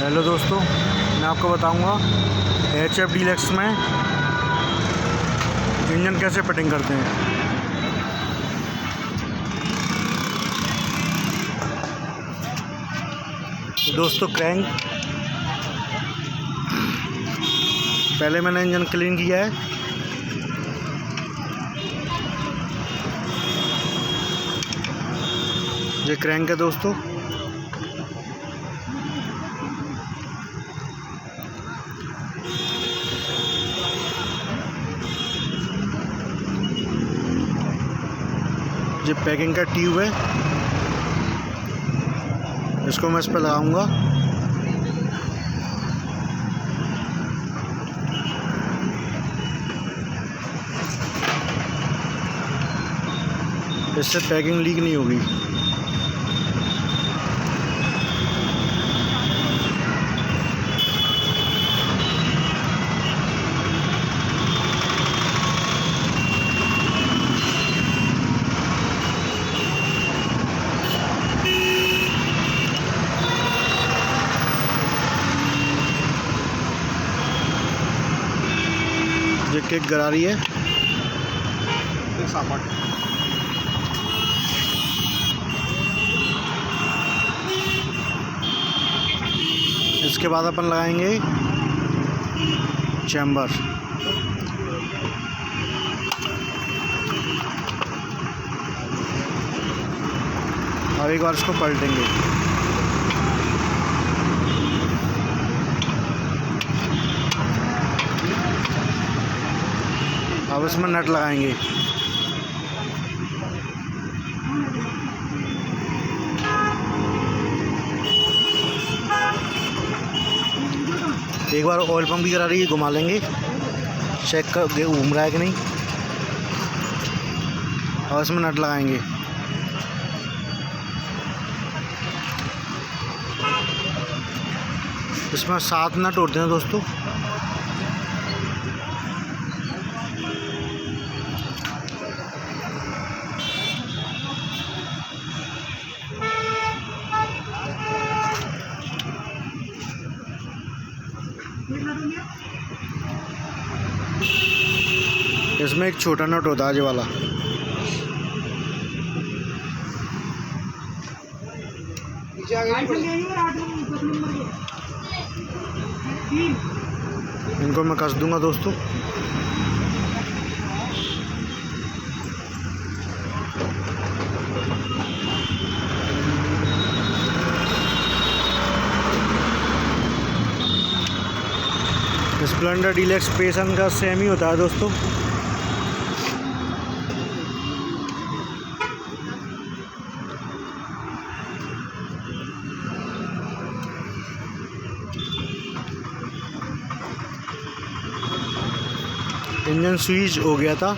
Hello दोस्तों, मैं आपको बताऊंगा HF डीलक्स में इंजन कैसे फिटिंग करते हैं। तो दोस्तों क्रैंक पहले मैंने इंजन क्लीन किया है। ये क्रैंक है दोस्तों। ये पैकिंग का ट्यूब है, इसको मैं इस पर लगाऊंगा। इससे पैकिंग लीक नहीं होगी। ये किक गरारी है। इसके बाद अपन लगाएंगे चैम्बर। अब एक बार इसको पलटेंगे। अब इसमें नट लगाएंगे। एक बार ऑयल पंप की गरारी घुमा लेंगे, चेक कर घूम रहा है कि नहीं। और इसमें नट लगाएंगे। इसमें 7 नट होते हैं दोस्तों। इसमें एक छोटा नट होता है, ये वाला। इनको मैं कस दूंगा दोस्तों। स्प्लेंडर डीलक्स पेशन का सेम ही होता है दोस्तों। इंजन स्विच हो गया था।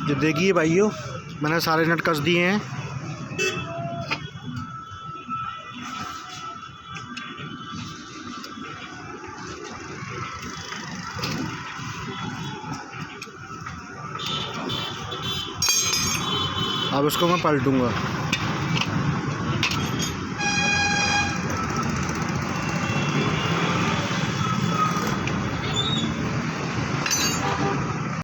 जो देखिए भाइयों, मैंने सारे नट कस दिए हैं। अब इसको मैं पलटूंगा।